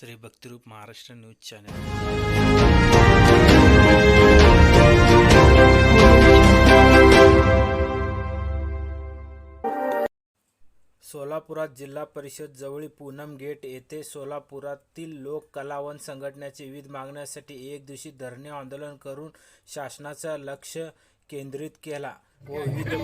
Shri Bhaktirup Maharashtra news channel. सोलापुरात जिल्हा परिषद जवळील पूनम गेट येथे सोलापुरातील लोक कलावंत संघटनेच्या विविध मागण्यांसाठी एक दिवसीय धरणे आंदोलन करून शासनाचं लक्ष केंद्रित केला व विविध